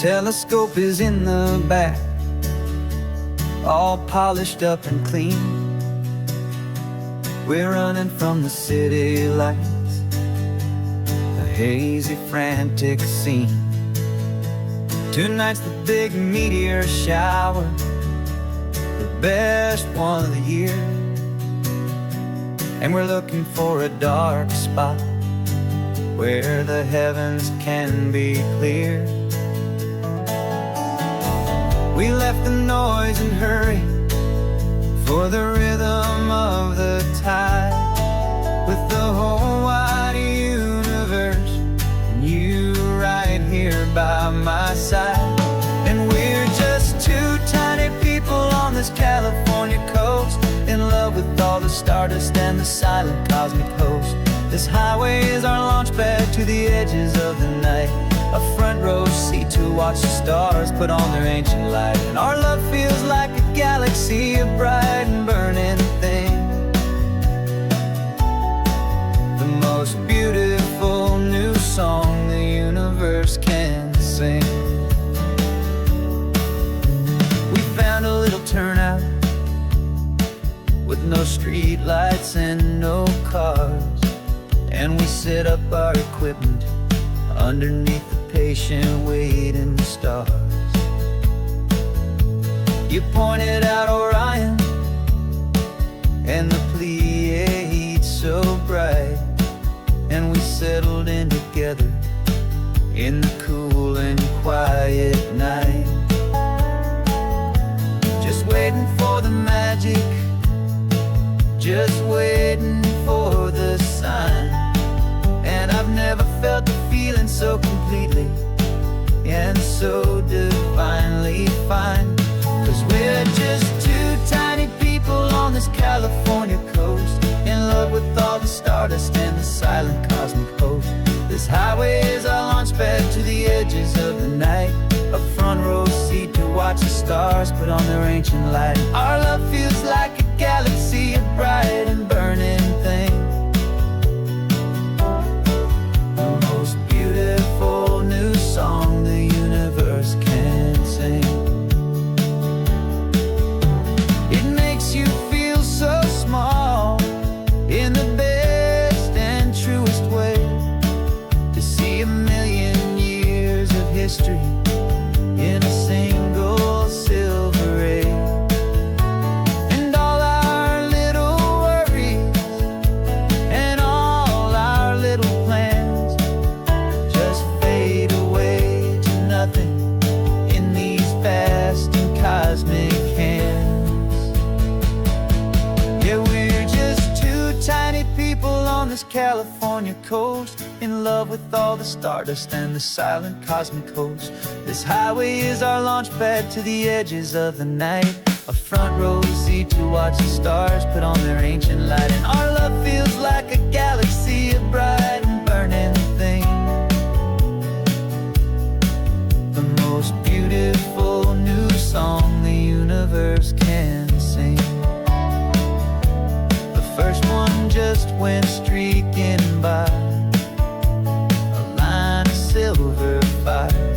Telescope is in the back, all polished up and clean. We're running from the city lights, a hazy, frantic scene. Tonight's the big meteor shower, the best one of the year. And we're looking for a dark spot where the heavens can be clear. We left the noise and hurry for the rhythm of the tide, with the whole wide universe and you right here by my side. And we're just two tiny people on this California coast, in love with all the stardust and the silent cosmic host. This highway is our launch pad to the edges of the night, a front row seat to watch the stars put on their ancient light. And our love feels like a galaxy, a bright and burning thing, the most beautiful new song the universe can sing. We found a little turnout with no street lights and no cars, and we set up our equipment underneath the patient waiting stars. You pointed out Orion and the Pleiades so bright, and we settled in together in the cool and quiet night, just waiting for the magic, just waiting for the sign. And I've never felt the feeling so completely and so divinely fine. 'Cause we're just two tiny people on this California coast, in love with all the stardust and the silent cosmic host. This highway is our launch pad to the edges of the night, a front row seat to watch the stars put on their ancient light. Our love feels like a galaxy, a bright and burning thing, the most beautiful new song the universe can sing. It makes you feel so small in the best and truest way, to see a million years of history in a single silver ray. And all our little worries and all our little plans just fade away to nothing in these vast and cosmic hands. Yeah, we're just two tiny people on this California coast, in love with all the stardust and the silent cosmic host. This highway is our launch pad to the edges of the night, a front row seat to watch the stars put on their ancient light. And our love feels like a galaxy, a bright and burning thing, the most beautiful new song the universe can sing. The first one just went streaking by, a line of silver fire.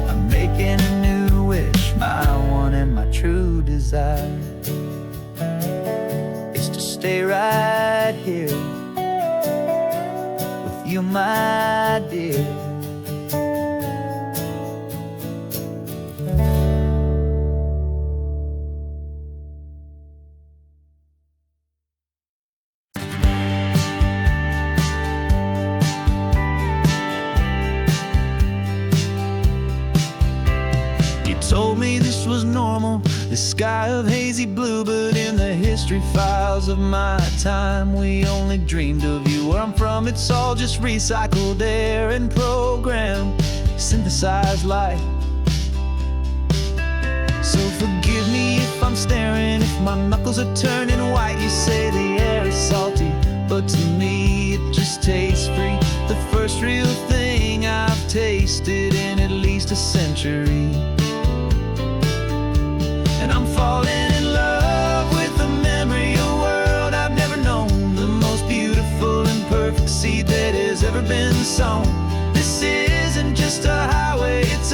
I'm making a new wish, my one and my true desire is to stay right here with you, my dear. Told me this was normal, this sky of hazy blue, but in the history files of my time, we only dreamed of you. Where I'm from, it's all just recycled air and programmed, synthesized light. So forgive me if I'm staring, if my knuckles are turning white. You say the air is salty, but to me it just tastes free, the first real thing I've tasted in at least a century. And I'm falling in love with the memory, a world I've never known, the most beautiful and perfect seed that has ever been sown. This isn't just a highway, it's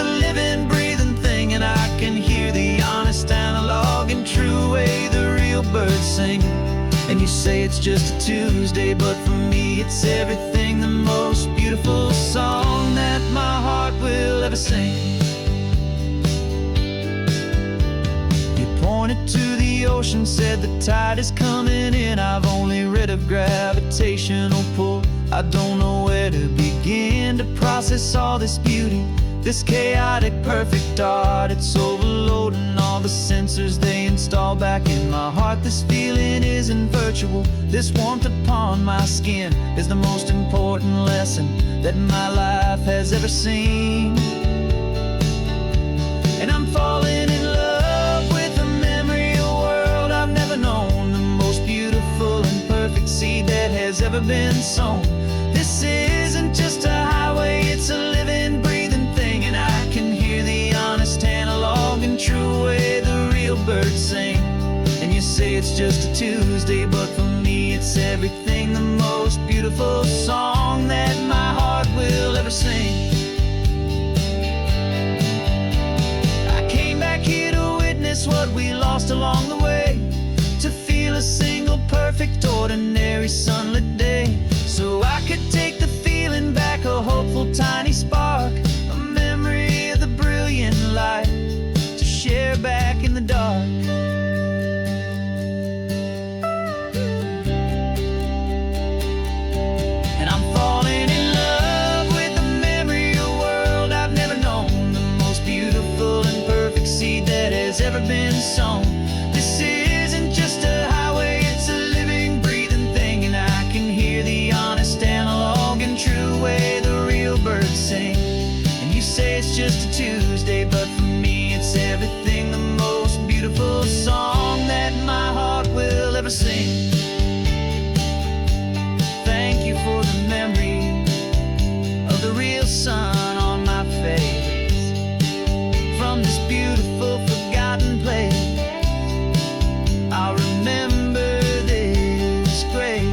birds sing. And you say it's just a Tuesday, but for me it's everything, the most beautiful song that my heart will ever sing. You pointed to the ocean, said the tide is coming in. I've only read of gravitational pull. I don't know where to begin to process all this beauty, this chaotic perfect art. It's overloading all the sensors they install back in my heart. This feeling isn't virtual, this warmth upon my skin is the most important lesson that my life has ever seen. And I'm falling in love with a memory, a world I've never known, the most beautiful and perfect seed that has ever been sown. This isn't just a highway, it's a living, breathing thing, and I can hear the honest, analog, and true way the real birds sing. And you say it's just a Tuesday, but for me it's everything, the most beautiful song that my heart will ever sing. I came back here to witness what we lost along the way, to feel a single perfect ordinary sunlit day, so I could take the feeling back, a hopeful tiny spark, a memory of the brilliant light to share back in the dark. And I'm falling in love with a memory, a world I've never known, the most beautiful and perfect seed that has ever been sown. This isn't just a highway, it's a living, breathing thing, and I can hear the honest, analog, and true way the real birds sing. And you say it's just a Tuesday, but for me it's everything, the most beautiful song that my heart will ever sing. Thank you for the memory of the real sun on my face, from this beautiful forgotten place I'll remember this grace.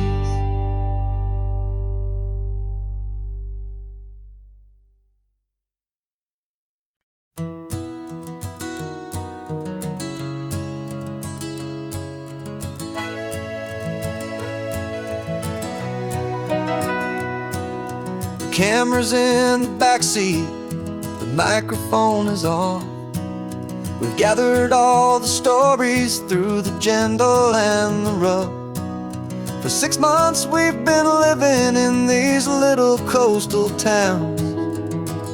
The camera's in the backseat, the microphone is on. We've gathered all the stories through the gentle and the rough. For 6 months we've been living in these little coastal towns,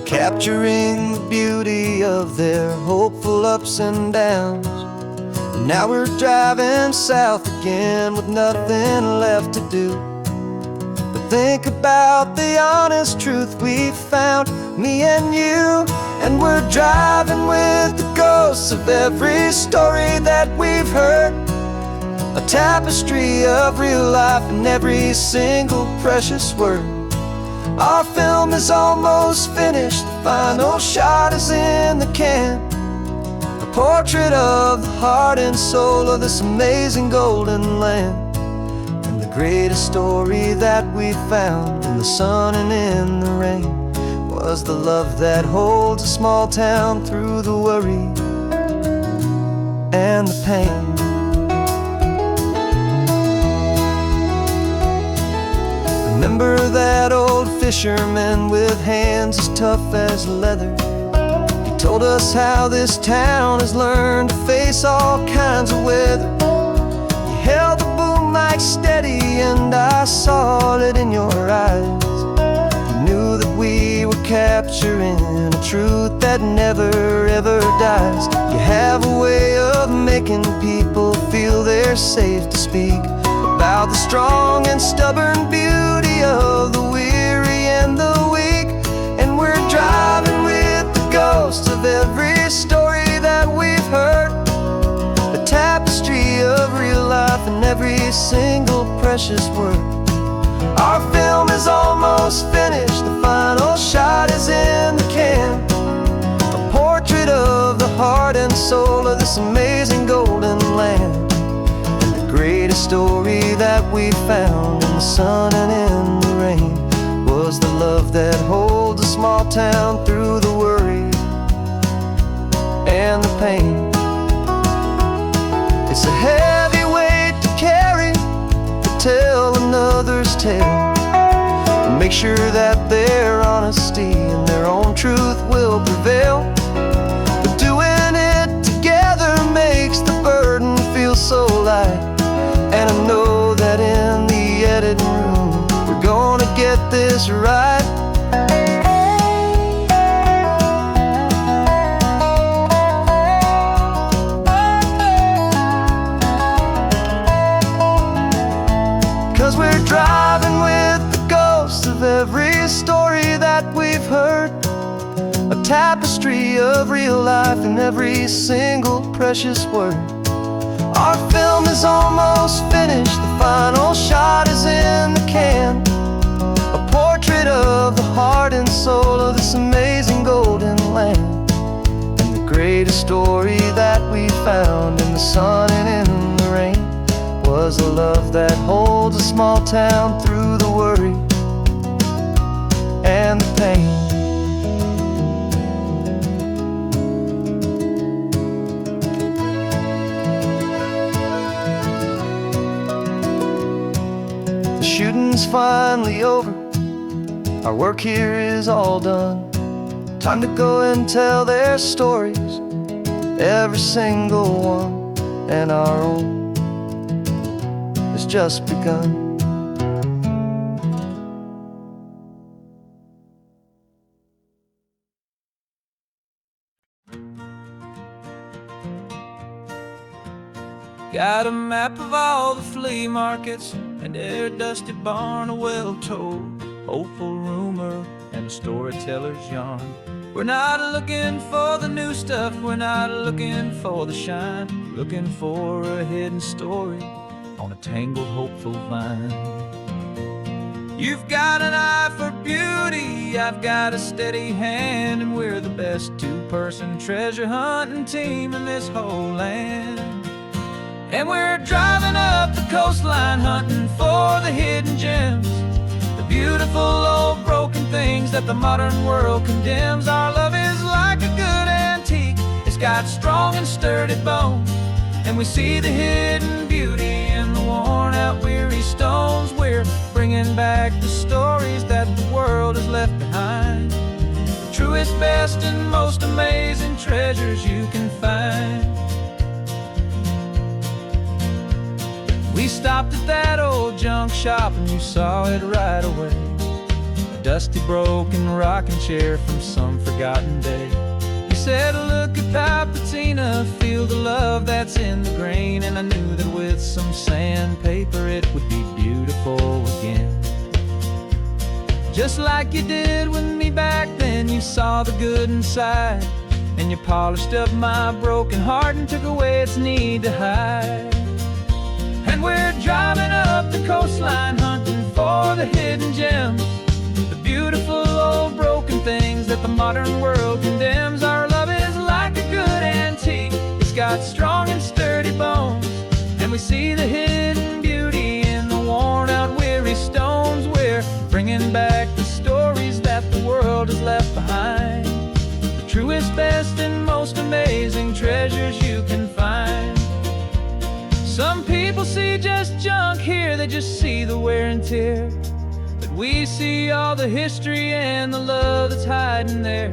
capturing the beauty of their hopeful ups and downs. And now we're driving south again with nothing left to do but think about the honest truth we found, me and you. And we're driving with the ghosts of every story that we've heard, a tapestry of real life in every single precious word. Our film is almost finished, the final shot is in the can, a portrait of the heart and soul of this amazing golden land. And the greatest story that we found in the sun and in the rain was the love that holds a small town through the worry and the pain. Remember that old fisherman with hands as tough as leather? He told us how this town has learned to face all kinds of weather. You held the boom mic steady and I saw it in your eyes. You knew that we were capturing a truth that never ever dies. You have a way of making people feel they're safe to speak about the strong and stubborn beauty of the weary and the weak. And we're driving with the ghosts of every story that we've heard, the tapestry of real life in every single precious word. Our film is almost finished, the final shot is in the can, a portrait of the heart and soul of this amazing golden land. And the greatest story that we found in the sun and in the rain was the love that holds a small town through the worry and the pain. It's a heavy weight others tell. Make sure that their honesty and their own truth will prevail. But doing it together makes the burden feel so light. And I know that in the editing room we're gonna get this right. 'Cause we're driving with the ghosts of every story that we've heard, a tapestry of real life in every single precious word. Our film is almost finished, the final shot is in the can, a portrait of the heart and soul of this amazing golden land. And the greatest story that we found in the sun and in the rain was a love that holds a small town through the worry and the pain. The shooting's finally over, our work here is all done. Time to go and tell their stories, every single one, and our own has just begun. Got a map of all the flea markets and every dusty barn, a well-told, hopeful rumor and a storyteller's yarn. We're not looking for the new stuff, we're not looking for the shine, looking for a hidden story on a tangled, hopeful vine. You've got an eye for beauty, I've got a steady hand, and we're the best two-person treasure hunting team in this whole land. And we're driving up the coastline hunting for the hidden gems, the beautiful old broken things that the modern world condemns. Our love is like a good antique, it's got strong and sturdy bones, and we see the hidden beauty in the worn out weary stones. We're bringing back the stories that the world has left behind, the truest, best, and most amazing treasures you can find. We stopped at that old junk shop and you saw it right away, a dusty, broken rocking chair from some forgotten day. You said, look at that patina, feel the love that's in the grain, and I knew that with some sandpaper it would be beautiful again. Just like you did with me back then, you saw the good inside, and you polished up my broken heart and took away its need to hide. And we're driving up the coastline hunting for the hidden gems, the beautiful old broken things that the modern world condemns. Our love is like a good antique, it's got strong and sturdy bones, and we see the hidden beauty in the worn out weary stones. We're bringing back the stories that the world has left behind, the truest, best, and most amazing treasures you can find. Some people see just junk here, they just see the wear and tear, but we see all the history and the love that's hiding there.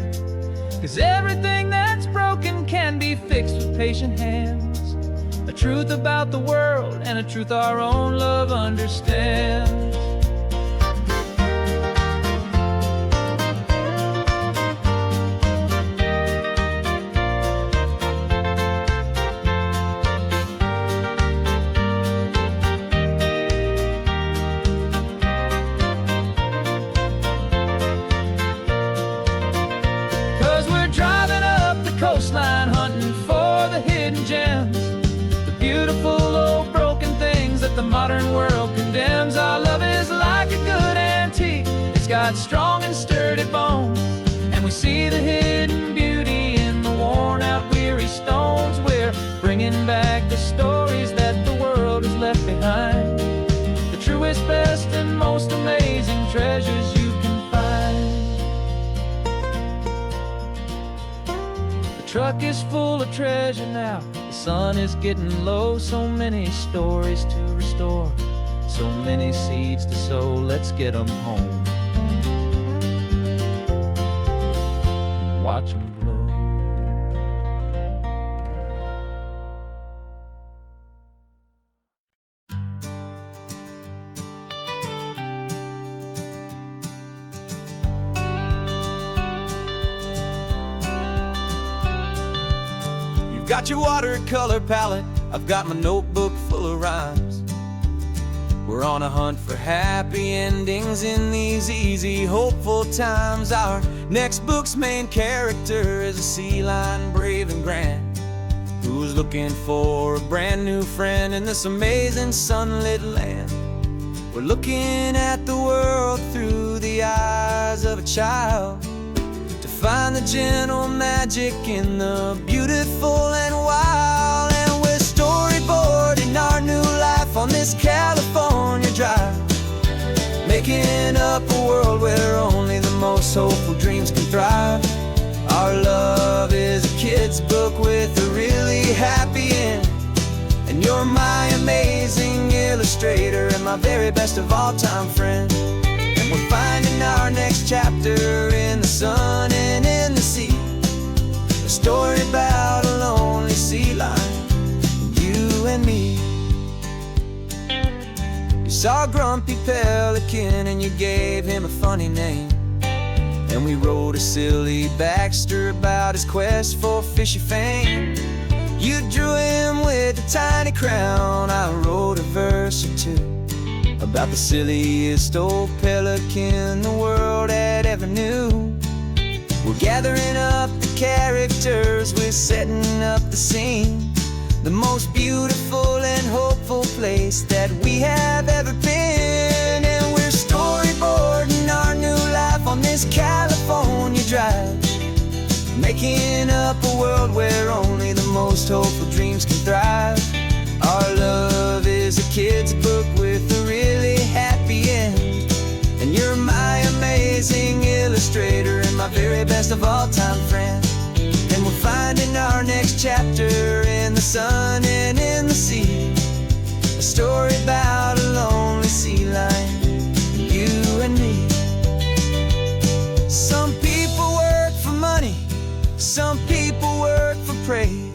'Cause everything that's broken can be fixed with patient hands, a truth about the world and a truth our own love understands. 'Cause we're driving up the coastline hunting for the hidden gems, the beautiful old broken things that the modern world condemns. Our love is like a good antique, it's got strong and sturdy bones, and we see the hidden beauty in the worn out weary stones. We're bringing back the stories that the world has left behind, the truest, best, and most amazing treasures you can find. The truck is full of treasure now, the sun is getting low, so many stories to restore, so many seeds to sow. Let's get them home and watch them grow. Got your watercolor palette, I've got my notebook full of rhymes. We're on a hunt for happy endings in these easy, hopeful times. Our next book's main character is a sea lion, brave and grand, who's looking for a brand new friend in this amazing sunlit land. We're looking at the world through the eyes of a child, find the gentle magic in the beautiful and wild. And we're storyboarding our new life on this California drive, making up a world where only the most hopeful dreams can thrive. Our love is a kid's book with a really happy end, and you're my amazing illustrator and my very best of all time friend. We're finding our next chapter in the sun and in the sea, a story about a lonely sea lion, you and me. You saw a grumpy pelican and you gave him a funny name, and we wrote a silly Baxter about his quest for fishy fame. You drew him with a tiny crown, I wrote a verse or two about the silliest old pelican the world had ever knew. We're gathering up the characters, we're setting up the scene, the most beautiful and hopeful place that we have ever been. And we're storyboarding our new life on this California drive, making up a world where only the most hopeful dreams can thrive. Our love is a kid's book with a really happy end, and you're my amazing illustrator and my very best of all time friend. And we're finding our next chapter in the sun and in the sea, a story about a lonely sea lion, you and me. Some people work for money, some people work for praise.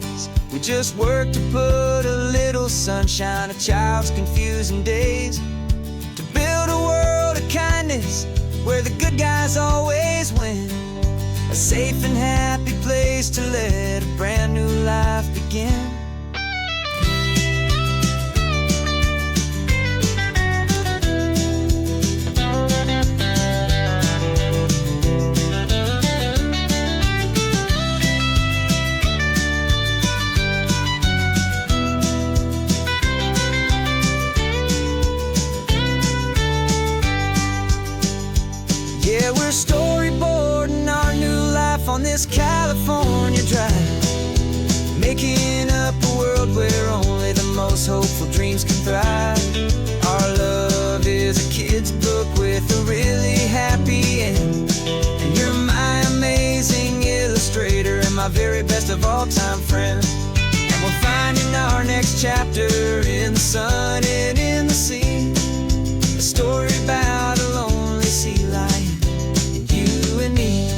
We just work to put a little sunshine in a child's confusing days, to build a world of kindness where the good guys always win, a safe and happy place to let a brand new life begin. Yeah, we're storyboarding our new life on this California drive, making up a world where only the most hopeful dreams can thrive. Our love is a kid's book with a really happy end, and you're my amazing illustrator and my very best of all time friend. And we're finding our next chapter in the sun and in the sea, a story about a lonely sea lion, you and me.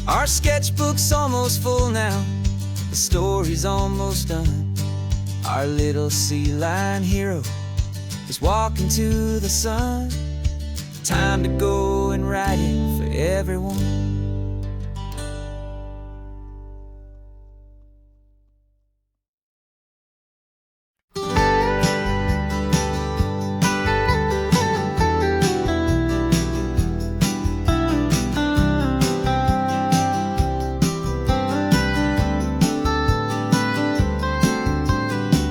Our sketchbook's almost full now, the story's almost done. Our little sea lion hero is walking to the sun. Time to go and write it for everyone.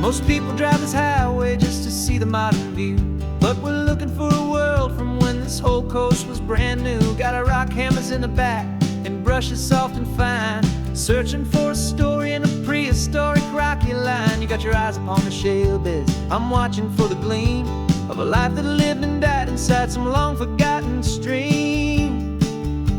Most people drive this highway just to see the modern view, but we're looking for a world from when this whole coast was brand new. Got our rock hammers in the back and brushes soft and fine, searching for a story in a prehistoric rocky line. You got your eyes upon the shale beds, I'm watching for the gleam of a life that lived and died inside some long forgotten stream.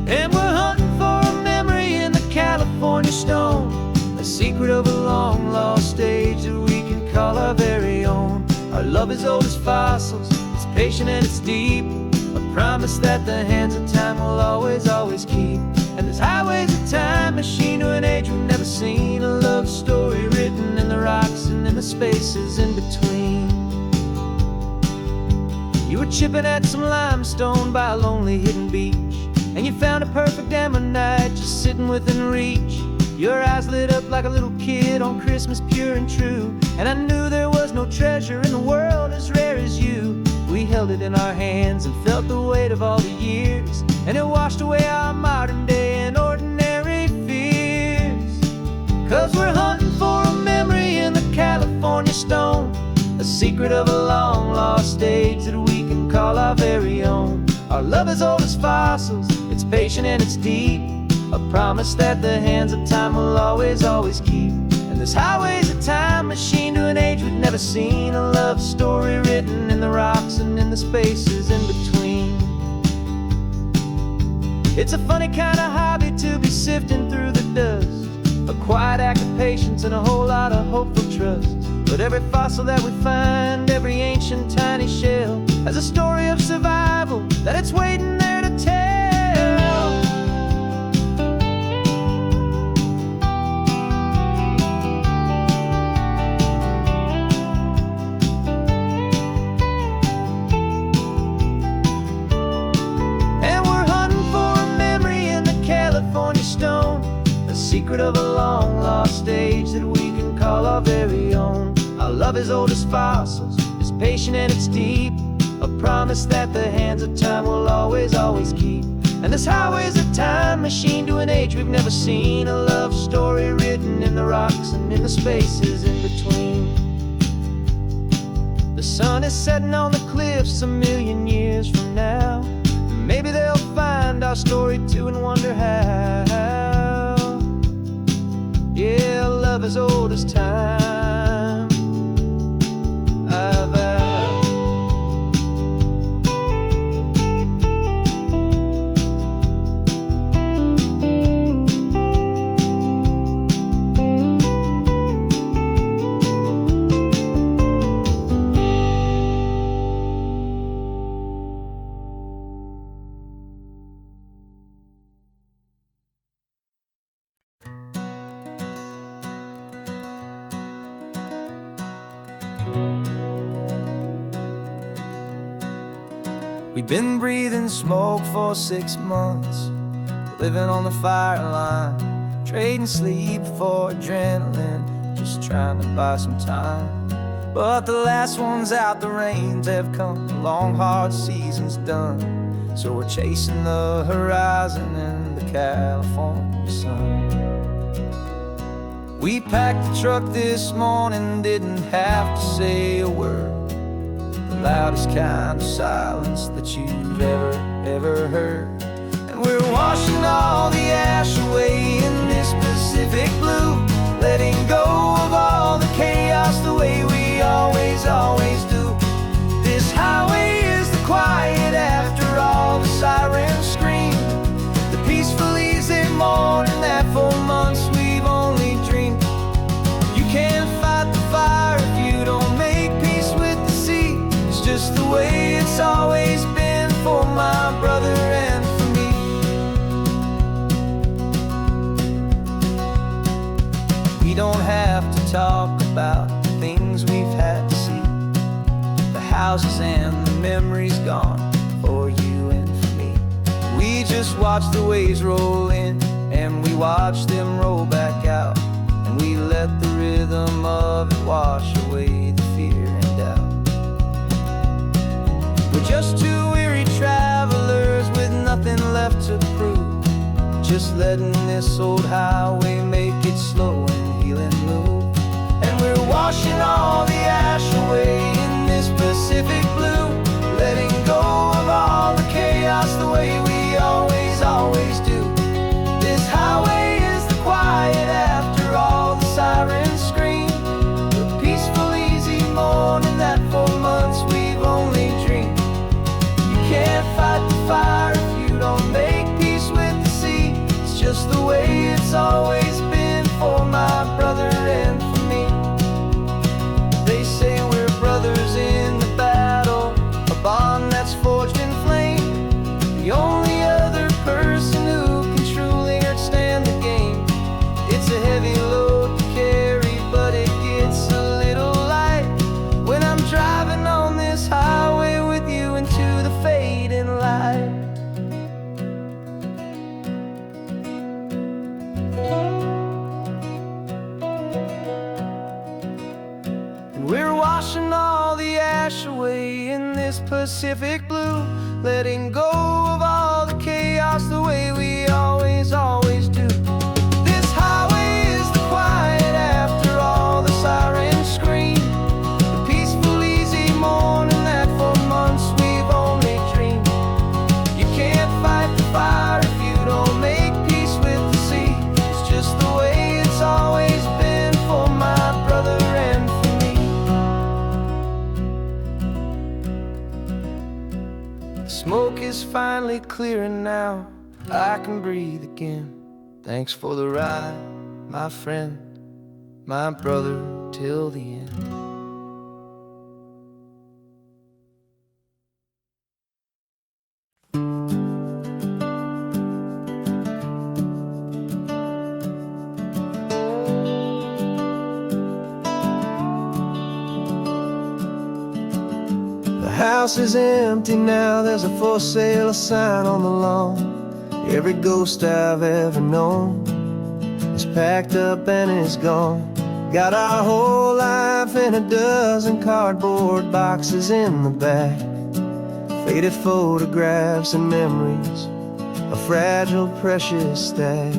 And we're hunting for a memory in the California stone, a secret of a long lost age that we can call our very own. Our love is old as fossils, it's patient and it's deep, a promise that the hands of time will always, always keep. And this highway's a time machine to an age we've never seen, a love story written in the rocks and in the spaces in between. You were chipping at some limestone by a lonely hidden beach, and you found a perfect ammonite just sitting within reach. Your eyes lit up like a little kid on Christmas, pure and true, and I knew there was no treasure in the world as rare as you. We held it in our hands and felt the weight of all the years, and it washed away our modern day and ordinary fears. 'Cause we're hunting for a memory in the California stone, a secret of a long lost age that we can call our very own. Our love is old as fossils, it's patient and it's deep, a promise that the hands of time will always, always keep. And this highway's a time machine to an age we've never seen, a love story written in the rocks and in the spaces in between. It's a funny kind of hobby to be sifting through the dust, a quiet act of patience and a whole lot of hopeful trust. But every fossil that we find, every ancient tiny shell, has a story of survival that it's waiting there to tell. And we're hunting for a memory in the California stone, a secret of a long lost age that we can call our very own. Our love is old as fossils, it's patient and it's deep, a promise that the hands of time will always, always keep. And this highway's a time machine to an age we've never seen, a love story written in the rocks and in the spaces in between. The sun is setting on the cliffs a million years from now, maybe they'll find our story too and wonder how. Yeah, love is old as time, I vow. We've been breathing smoke for 6 months, living on the fire line, trading sleep for adrenaline, just trying to buy some time. But the last one's out, the rains have come, the long hard season's done, so we're chasing the horizon in the California sun. We packed the truck this morning, didn't have to say a word, the loudest kind of silence that you've ever heard. And we're washing all the ash away in this Pacific blue, letting go of all the chaos the way we always, always do. This highway is the quiet after all the sirens scream, the peaceful easy morning that for months we've only dreamed. You can't fight the fire if you don't make peace with the sea. It's just the way it's always been for my brother and for me. We don't have to talk about the things we've had to see, the houses and the memories gone for you and for me. We just watch the waves roll in and we watch them roll back out, and we let the rhythm of it wash away the fear and doubt. We're just two weary travelers with nothing left to prove, just letting this old highway make it slow and healing move. And we're washing all the ash away in this Pacific blue, letting go of all the chaos the way we always, always do. This highway is the quiet after all the sirens scream, the peaceful easy morning that for months we've only dreamed. You can't fight the fire if you don't make peace with the sea. It's just the way it's always been for my brother and for me. They say we're brothers in this Pacific blue, letting go of all the chaos the way we always do. This highway is the quiet after all the sirens scream, the peaceful, easy morning that for months we've only dreamed. You can't fight the fire if you don't make peace with the sea. It's just the way it's always been for my brother and for me. The smoke is finally clearing now, I can breathe again. Thanks for the ride, my friend, my brother, till the end. The house is empty now, there's a for sale sign on the lawn. Every ghost I've ever known is packed up and is gone. Got our whole life in a dozen cardboard boxes in the back, faded photographs and memories, a fragile, precious stack.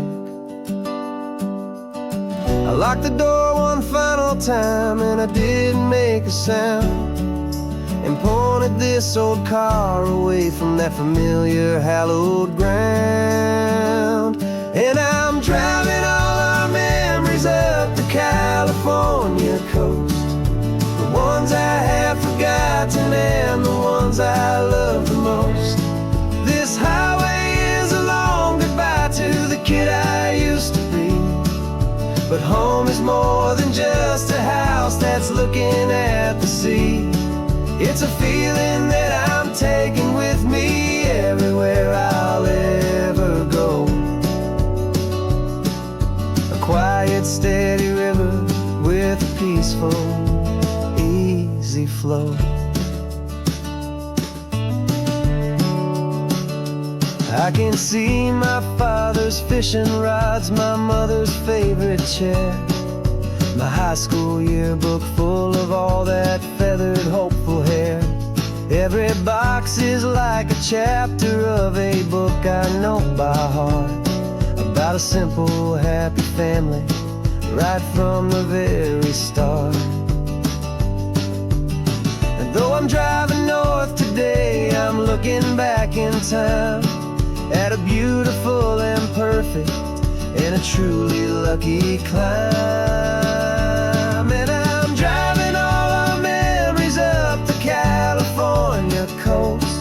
I locked the door one final time and I didn't make a sound, and pointed this old car away from that familiar hallowed ground. And I'm driving all our memories up the California coast, the ones I have forgotten and the ones I love the most. This highway is a long goodbye to the kid I used to be, but home is more than just a house that's looking at the sea. It's a feeling that I'm taking with me everywhere I'll ever go. A quiet, steady river with a peaceful, easy flow. I can see my father's fishing rods, my mother's favorite chair, my high school yearbook full of all that feathered, hopeful hair. Every box is like a chapter of a book I know by heart, about a simple, happy family right from the very start. And though I'm driving north today, I'm looking back in time at a beautiful and perfect and a truly lucky climb. And I'm driving all our memories up the California coast,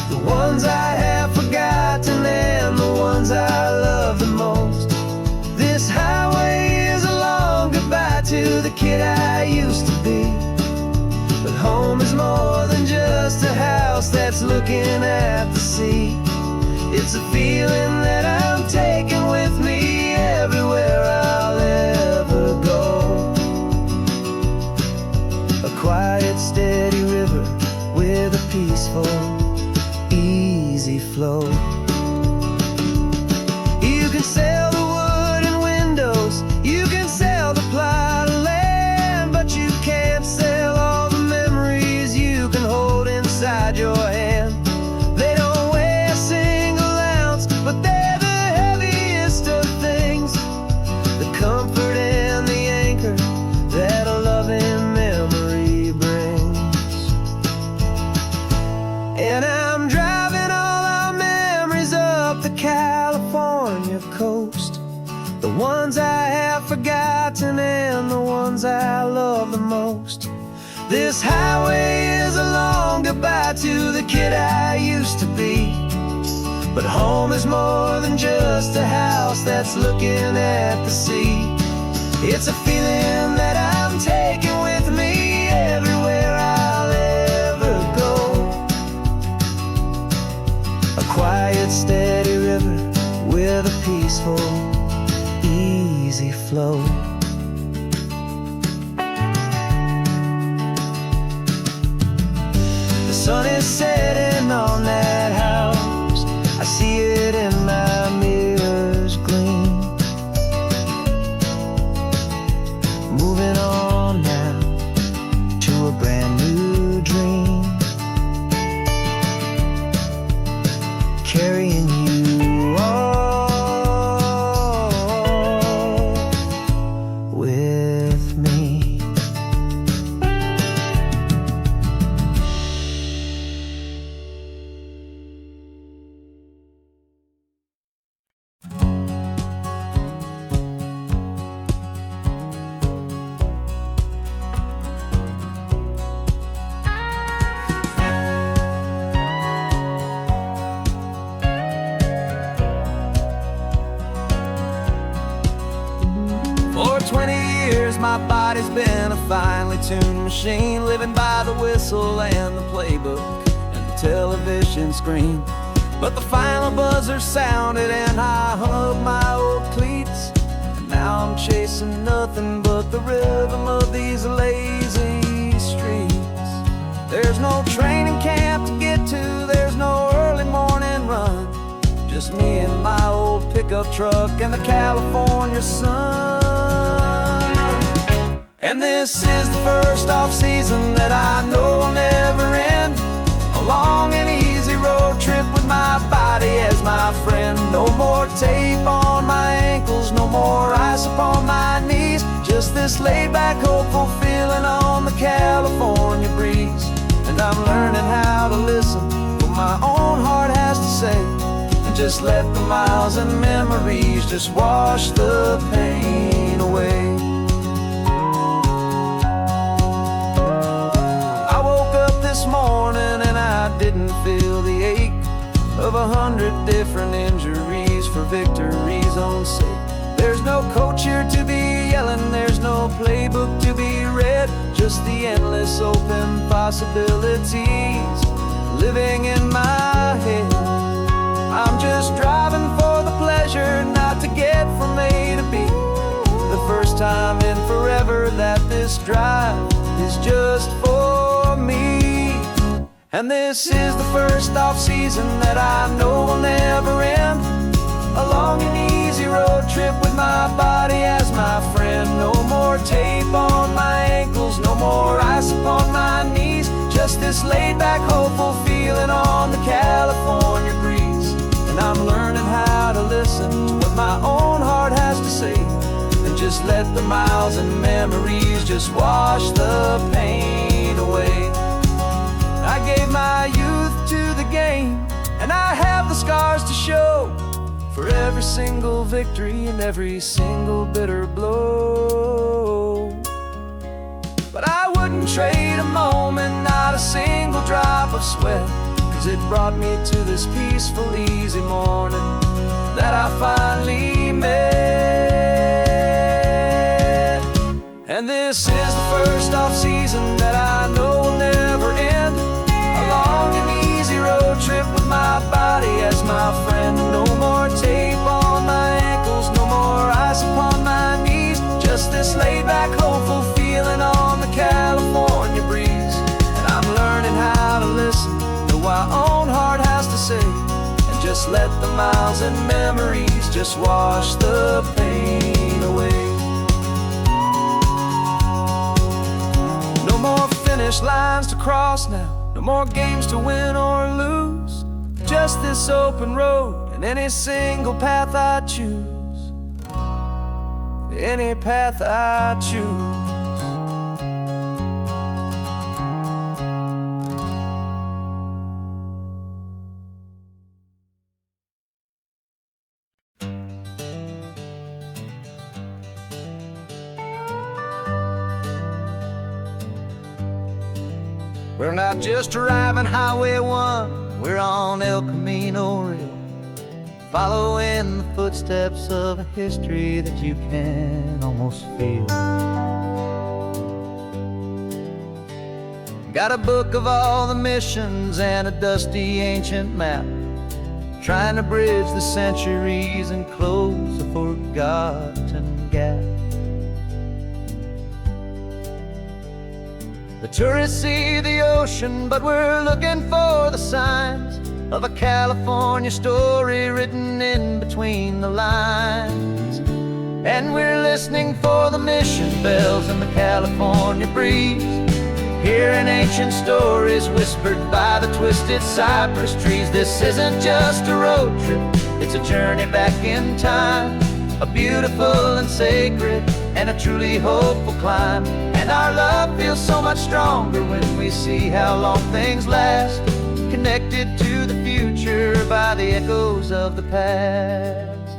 the ones I have forgotten and the ones I love the most. This highway is a long goodbye to the kid I used to be, but home is more than just a house that's looking at the sea. It's a feeling that I'm taking with me everywhere I'll ever go. A quiet, steady river with a peaceful, easy flow. You can sell the wood and windows, you can sell the plot of land, but you can't sell all the memories you can hold inside your hand. They don't weigh a single ounce, but they're the heaviest of things, the comfort and the anchor that a loving memory brings. And I'm driving all our memories up the California coast, the ones I have forgotten and the ones I love the most. This highway is a long goodbye to the kid I used to be, but home is more than just a house that's looking at the sea. It's a feeling that I'm taking with me everywhere I'll ever go. A quiet, steady river with a peaceful, easy flow. The sun is setting on that house, I see it in my mirror's gleam. Moving on now to a brand new dream. last 20 years, my body's been a finely tuned machine, living by the whistle and the playbook and the television screen. But the final buzzer sounded and I hung up my old cleats, and now I'm chasing nothing but the rhythm of these lazy streets. There's no training camp to get to, there's no early morning run, just me and my old pickup truck and the California sun. And this is the first off-season that I know will never end, a long and easy road trip with my body as my friend. No more tape on my ankles, no more ice upon my knees, just this laid-back, hopeful feeling on the California breeze. And I'm learning how to listen to what my own heart has to say, and just let the miles and memories just wash the pain away. I woke up this morning and I didn't feel the ache of 100 different injuries for victory's own sake. There's no coach here to be yelling, there's no playbook to be read, just the endless open possibilities living in my head. I'm just driving for the pleasure, not to get from A to B. The first time in forever that this drive is just for me. And this is the first off-season that I know will never end, a long and easy road trip with my body as my friend. No more tape on my ankles, no more ice upon my knees, just this laid-back, hopeful feeling on the California breeze. And I'm learning how to listen to what my own heart has to say, and just let the miles and memories just wash the pain away. I gave my youth to the game, and I have the scars to show for every single victory and every single bitter blow. But I wouldn't trade a moment, not a single drop of sweat, 'cause it brought me to this peaceful, easy morning that I finally met. And this is the first off-season that I know will never end, a long and easy road trip with my body as my friend. No more tape on my ankles, no more ice upon my knees, just this laid-back, hopeful feeling on the California breeze. And I'm learning how to listen to what my own heart has to say, and just let the miles and memories just wash the pain away. No more finish lines to cross now, no more games to win or lose, just this open road and any single path I choose, any path I choose. We're not just driving Highway 1, we're on El Camino Real, following the footsteps of a history that you can almost feel. Got a book of all the missions and a dusty ancient map, trying to bridge the centuries and close a forgotten gap. The tourists see the ocean, but we're looking for the signs of a California story written in between the lines. And we're listening for the mission bells in the California breeze, hearing ancient stories whispered by the twisted cypress trees. This isn't just a road trip, it's a journey back in time, a beautiful and sacred and a truly hopeful climb. And our love feels so much stronger when we see how long things last, connected to the future by the echoes of the past.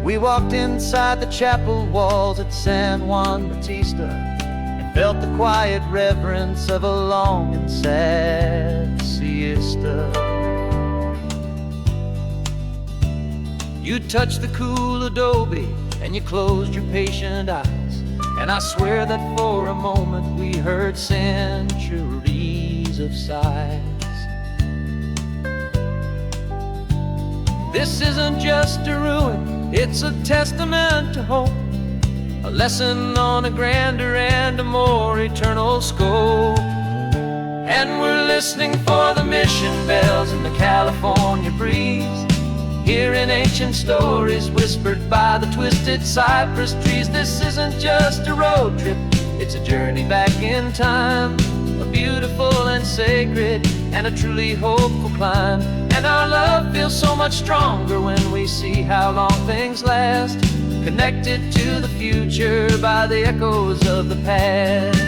We walked inside the chapel walls at San Juan Bautista and felt the quiet reverence of a long and sad siesta. You touched the cool adobe and you closed your patient eyes, and I swear that for a moment we heard centuries of sighs. This isn't just a ruin, it's a testament to hope, a lesson on a grander and a more eternal scope. And we're listening for the mission bells in the California breeze, hearing ancient stories whispered by the twisted cypress trees. This isn't just a road trip, it's a journey back in time, a beautiful and sacred and a truly hopeful climb. And our love feels so much stronger when we see how long things last, connected to the future by the echoes of the past.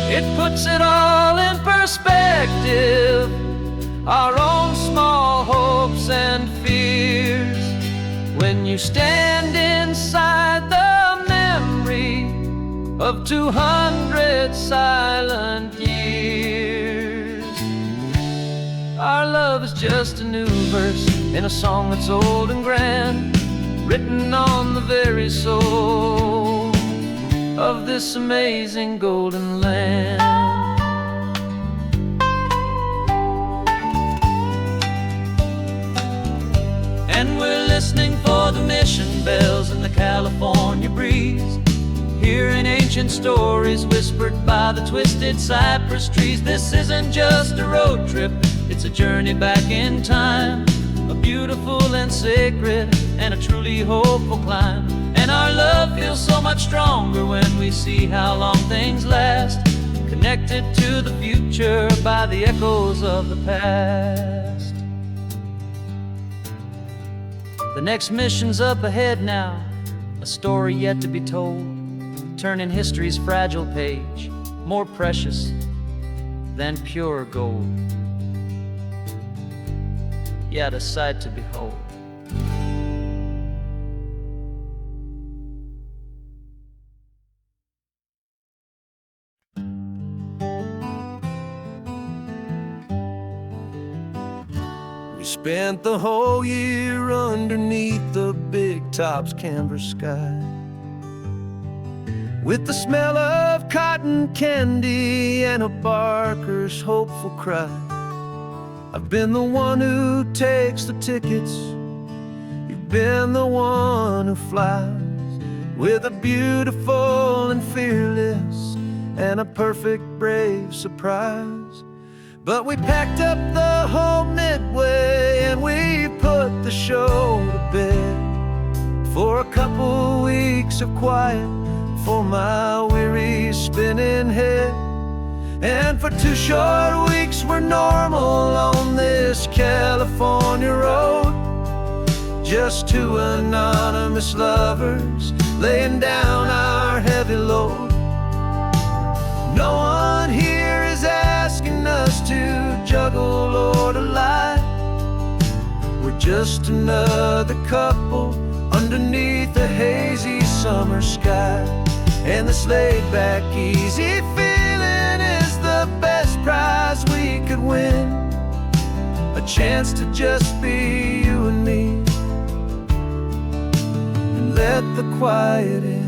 It puts it all in perspective, our own small hopes and fears, when you stand inside the memory of 200 silent years. Our love is just a new verse in a song that's old and grand, written on the very soul of this amazing golden land. And we're listening for the mission bells in the California breeze, hearing ancient stories whispered by the twisted cypress trees. This isn't just a road trip, it's a journey back in time, a beautiful and sacred and a truly hopeful climb. And our love feels so much stronger when we see how long things last, connected to the future by the echoes of the past. The next mission's up ahead now, a story yet to be told, turning history's fragile page more precious than pure gold. Yet a sight to behold. We spent the whole year underneath the big top's canvas sky, with the smell of cotton candy and a barker's hopeful cry. I've been the one who takes the tickets, you've been the one who flies, with a beautiful and fearless and a perfect brave surprise. But we packed up the whole Midway and we put the show to bed, for a couple weeks of quiet for my weary spinning head. And for 2 short weeks we're normal on this California road, just 2 anonymous lovers laying down our heavy load. No one here is asking us to juggle or to lie, we're just another couple underneath a hazy summer sky. And this laid-back, easy feeling is the best prize we could win, a chance to just be you and me, and let the quiet in.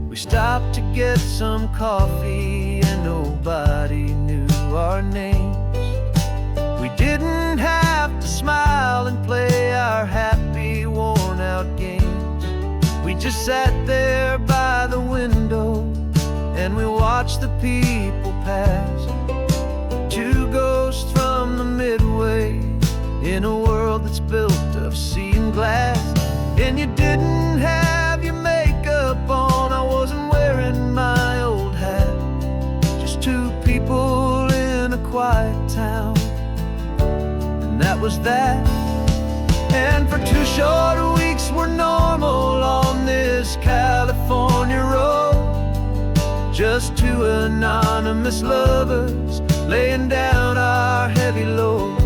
We stopped to get some coffee and nobody knew our names. We didn't have to smile and play our happy, worn-out games. We just sat there by the window and we watched the people pass, 2 ghosts from the Midway in a world that's built of sea and glass. And you didn't have your makeup on, I wasn't wearing my old hat, just 2 people in a quiet town, that was that. And for 2 short weeks we're normal on this California road, just 2 anonymous lovers laying down our heavy load.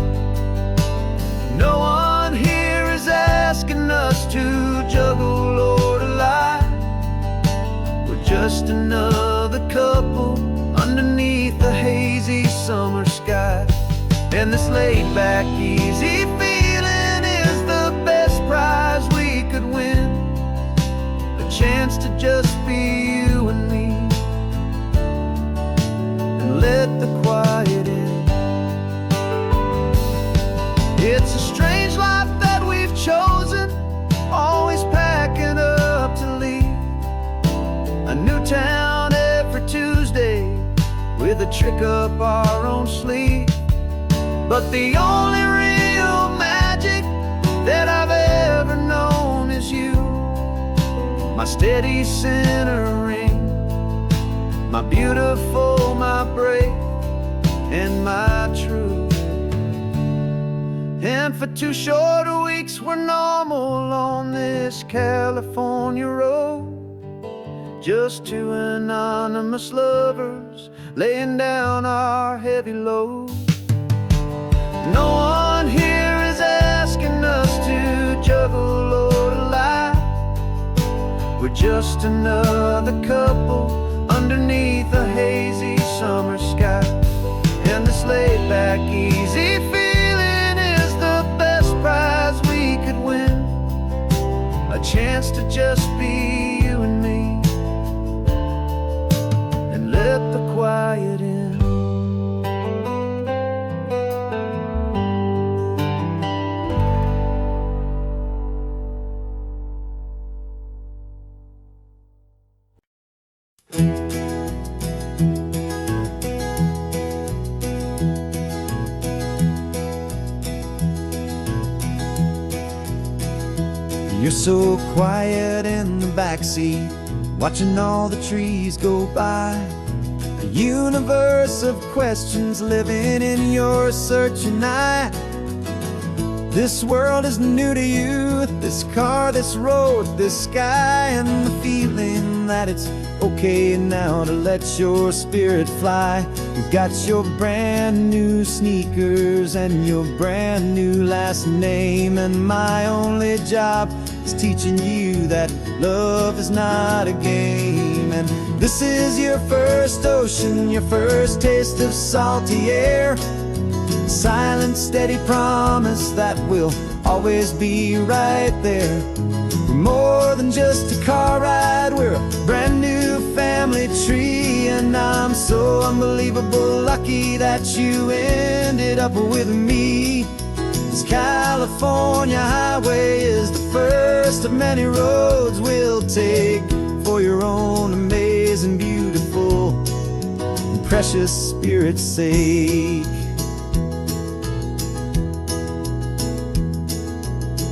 No one here is asking us to juggle or to lie, we're just another couple underneath the hazy And this laid-back, easy feeling is the best prize we could win. A chance to just be you and me, and let the quiet in. It's a strange life that we've chosen, always packing up to leave. A new town every Tuesday, with a trick up our own sleeve. But the only real magic that I've ever known is you, my steady centering, my beautiful, my brave, and my true. And for 2 short weeks we're normal on this California road, just 2 anonymous lovers laying down our heavy load. No one here is asking us to juggle or to lie. We're just another couple underneath a hazy summer sky. And this laid-back, easy feeling is the best prize we could win. A chance to just be you and me, and let the quiet in. You're so quiet in the backseat, watching all the trees go by. A universe of questions living in your searching eye. This world is new to you, this car, this road, this sky, and the feeling that it's okay now to let your spirit fly. You've got your brand new sneakers and your brand new last name, and my only job is teaching you that love is not a game. And this is your first ocean, your first taste of salty air. Silent, steady promise that we'll always be right there. We're more than just a car ride, we're a brand new family tree. And I'm so unbelievable lucky that you ended up with me. This California highway is the first of many roads we'll take for your own amazing, beautiful, and precious spirit's sake.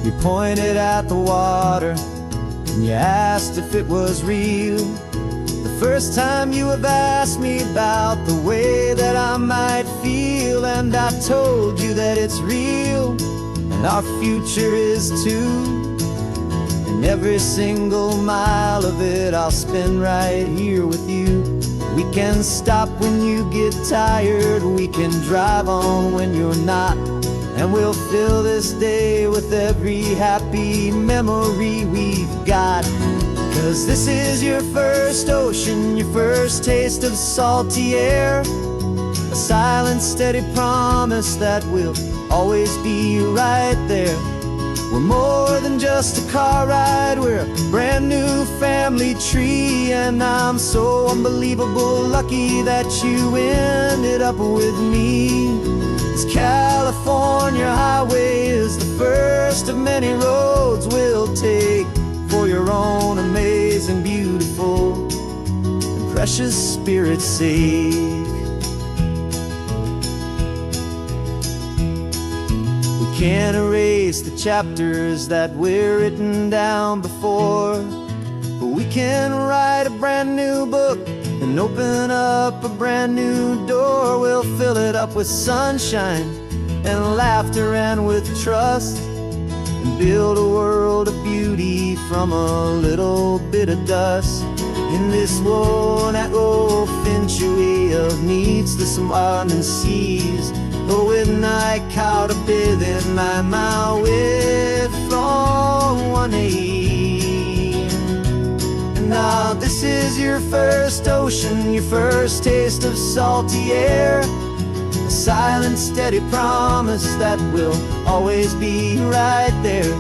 You pointed at the water and you asked if it was real. The first time you have asked me about the way that I might feel, and I told you that it's real and our future is too. And every single mile of it I'll spend right here with you. We can stop when you get tired, we can drive on when you're not, and we'll fill this day with every happy memory we've got. 'Cause this is your first ocean, your first taste of salty air. A silent, steady promise that we'll always be right there. We're more than just a car ride, we're a brand new family tree. And I'm so unbelievable lucky that you ended up with me. This California highway is the first of many roads we'll take for your own amazing, beautiful, and precious spirit's sake. We can't erase the chapters that were written down before, but we can write a brand new book and open up a brand new door. We'll fill it up with sunshine and laughter and with trust, and build a world of beauty from a little bit of dust. In this worn-out old century of needs, the surrounding seas, oh, with night caught a bit in my way from one aim. And now this is your first ocean, your first taste of salty air. A silent silent, steady promise that we'll always be right there.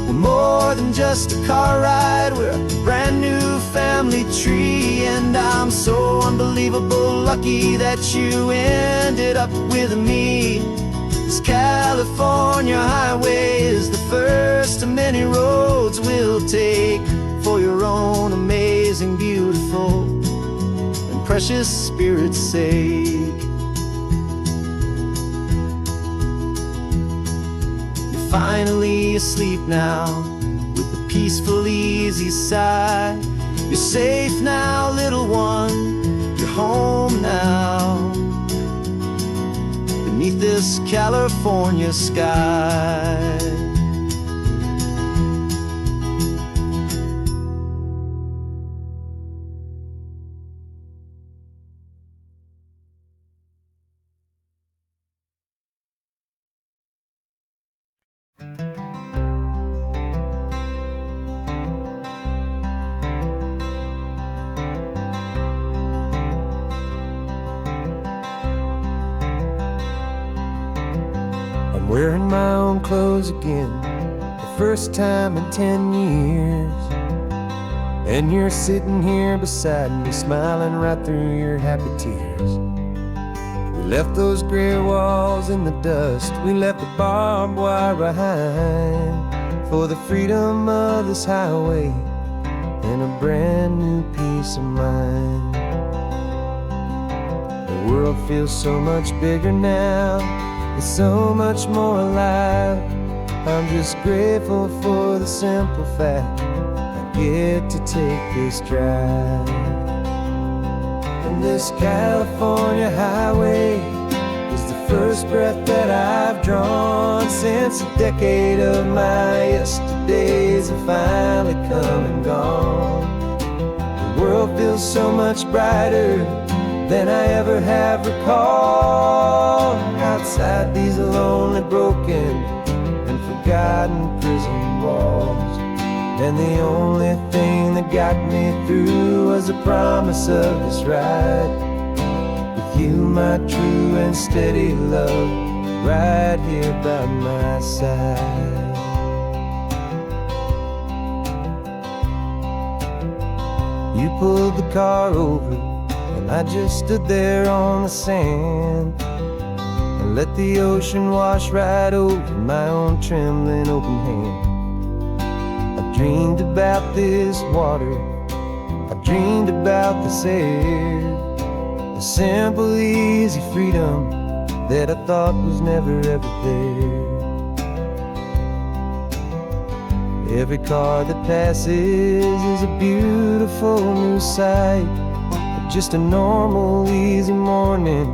We're more than just a car ride, we're a brand new family tree. And I'm so unbelievable lucky that you ended up with me. This California highway is the first of many roads we'll take for your own amazing, beautiful, and precious spirit's sake. You're finally asleep now with a peaceful, easy sigh. You're safe now, little one, you're home now, beneath this California sky. I'm wearing my own clothes again, the first time in 10 years. And you're sitting here beside me, smiling right through your happy tears. We left those gray walls in the dust, we left the barbed wire behind, for the freedom of this highway and a brand new peace of mind. The world feels so much bigger now, it's so much more alive. I'm just grateful for the simple fact I get to take this drive. And this California highway is the first breath that I've drawn since a decade of my yesterdays have finally come and gone. The world feels so much brighter than I ever have recalled. Outside these lonely, broken, and forgotten prison walls. And the only thing that got me through was the promise of this ride with you, my true and steady love, right here by my side. You pulled the car over and I just stood there on the sand and let the ocean wash right over my own trembling open hand. I dreamed about this water, I dreamed about this air, the simple, easy freedom that I thought was never ever there. Every car that passes is a beautiful new sight, just a normal, easy morning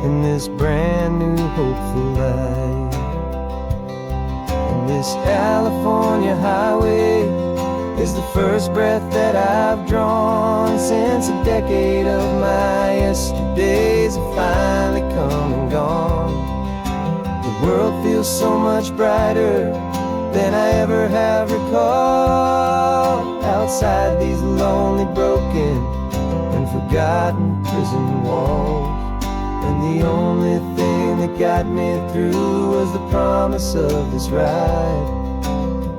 in this brand new, hopeful life. And this California highway is the first breath that I've drawn since a decade of my yesterdays have finally come and gone. The world feels so much brighter than I ever have recalled. Outside these lonely, broken, and forgotten prison walls. And the only thing that got me through was the promise of this ride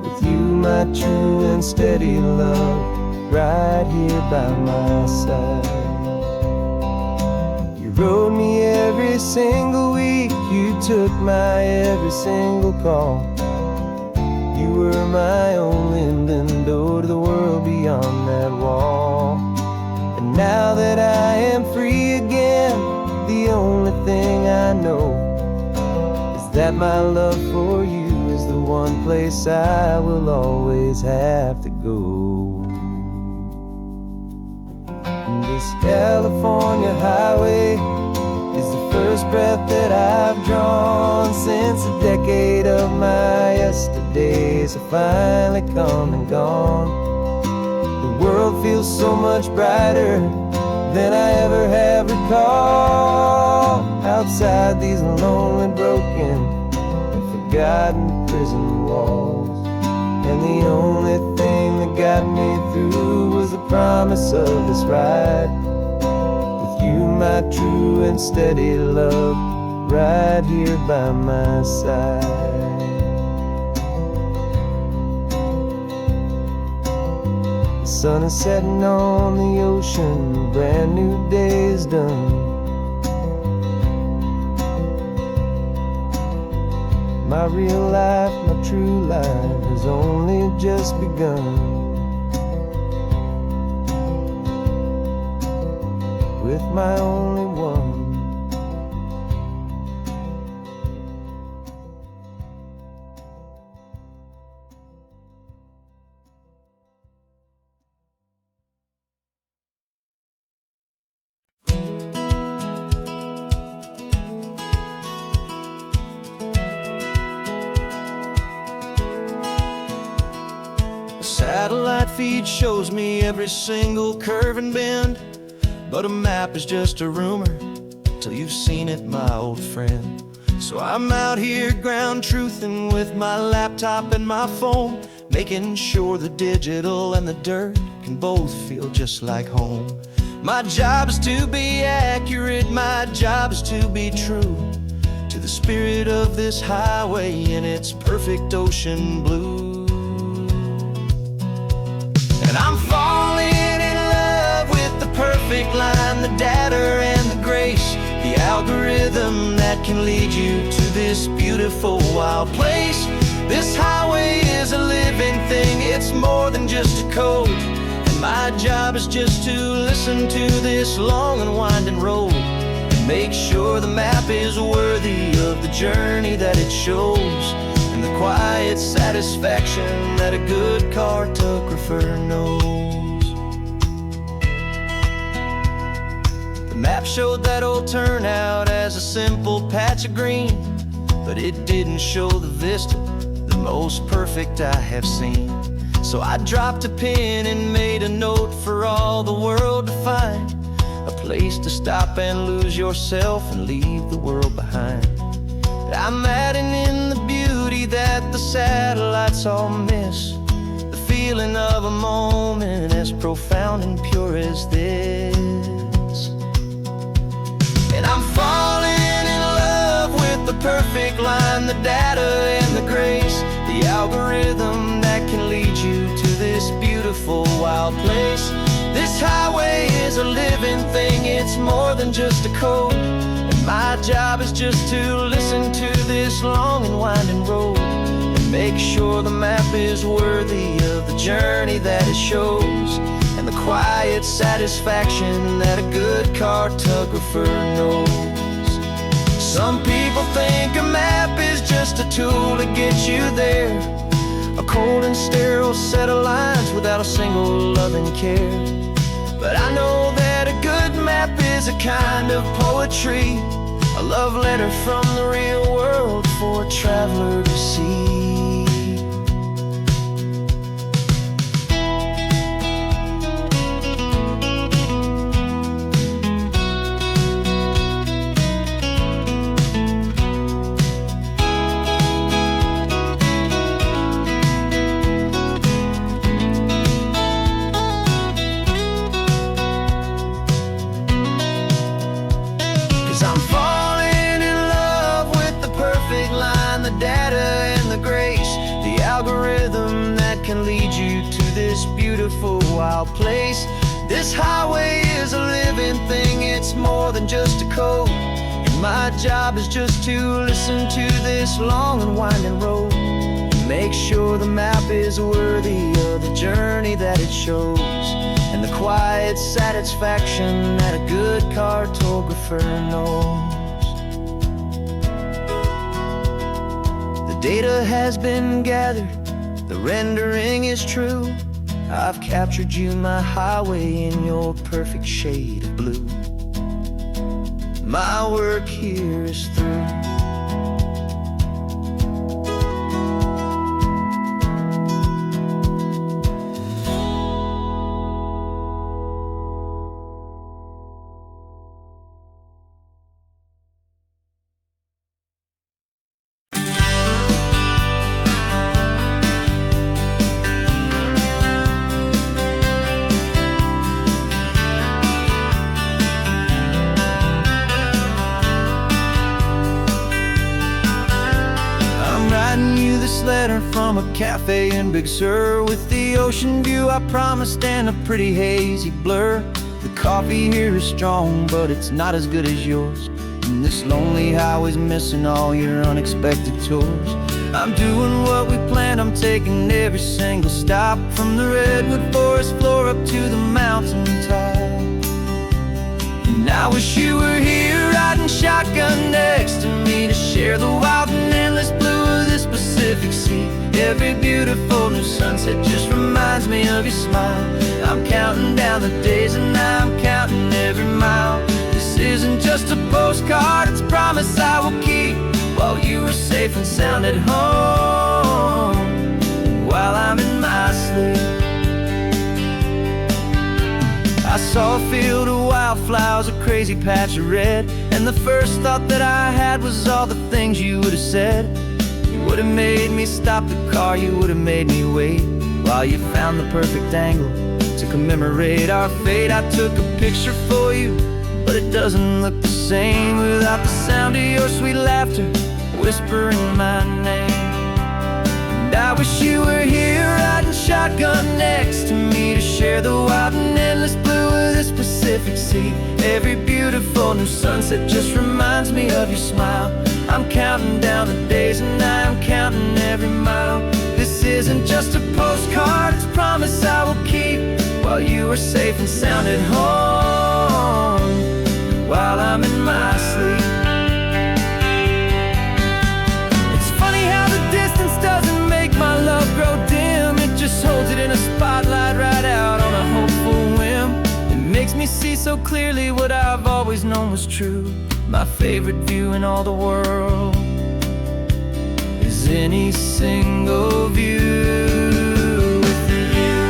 with you, my true and steady love, right here by my side. You rode me every single week, you took my every single call. You were my only window to the world beyond that wall. And now that I am free again, the only thing I know is that my love for you is the one place I will always have to go. And this California highway is the first breath that I've drawn since a decade of my yesterdays have finally come and gone. The world feels so much brighter than I ever have recalled. Outside these lonely, broken, and forgotten prison walls. And the only thing that got me through was the promise of this ride with you, my true and steady love, right right here by my side. The sun is setting on the ocean, a brand new day is done. My real life, my true life has only just begun. With my only one. A satellite feed shows me every single curve and bend, but a map is just a rumor till you've seen it, my old friend. So I'm out here ground truthing with my laptop and my phone, making sure the digital and the dirt can both feel just like home. My job is to be accurate, my job is to be true to the spirit of this highway in its perfect ocean blue. And I'm falling in love with the perfect line, the data and the grace, the algorithm that can lead you to this beautiful wild place. This highway is a living thing, it's more than just a code. And my job is just to listen to this long and winding road and make sure the map is worthy of the journey that it shows, and the quiet satisfaction that a good cartographer knows. The map showed that old turnout as a simple patch of green, but it didn't show the vista, the most perfect I have seen. So I dropped a pin and made a note for all the world to find, a place to stop and lose yourself and leave the world behind. I'm adding in the beauty that the satellites all miss, the feeling of a moment as profound and pure as this. And I'm falling in love with the perfect line, the data and the grace, the algorithm that can lead you to this beautiful wild place. This highway is a living thing, it's more than just a code. And my job is just to listen to this long and winding road and make sure the map is worthy of the journey that it shows, and the quiet satisfaction that a good cartographer knows. Some people think a map is just a tool to get you there, a cold and sterile set of lines without a single loving care. But I know that a good map is a kind of poetry, a love letter from the real world for a traveler to see. Can lead you to this beautiful wild place. This highway is a living thing, it's more than just a code. And my job is just to listen to this long and winding road and make sure the map is worthy of the journey that it shows, and the quiet satisfaction that a good cartographer knows. The data has been gathered, the rendering is true. I've captured you, my highway, in your perfect shade of blue. My work here is through. this letter from a cafe in Big Sur, with the ocean view I promised and a pretty hazy blur. The coffee here is strong, but it's not as good as yours, and this lonely highway's missing all your unexpected tours. I'm doing what we planned, I'm taking every single stop, from the redwood forest floor up to the mountain top. And I wish you were here riding shotgun next to me, to share the wild and endless blue of this Pacific Sea. Every beautiful new sunset just reminds me of your smile. I'm counting down the days and I'm counting every mile. This isn't just a postcard, it's a promise I will keep, while you are safe and sound at home, while I'm in my sleep. I saw a field of wildflowers, a crazy patch of red, and the first thought that I had was all the things you would have said. You would have made me stop the car, you would have made me wait, while you found the perfect angle to commemorate our fate. I took a picture for you, but it doesn't look the same without the sound of your sweet laughter whispering my name. And I wish you were here riding shotgun next to me, to share the wild and endless blue of this Pacific Sea. Every beautiful new sunset just reminds me of your smile. I'm counting down the days and I'm counting every mile. This isn't just a postcard, it's a promise I will keep, while you are safe and sound at home, while I'm in my sleep. It's funny how the distance doesn't make my love grow dim, it just holds it in a spotlight right out on a hopeful whim. It makes me see so clearly what I've always known was true. My favorite view in all the world is any single view with you.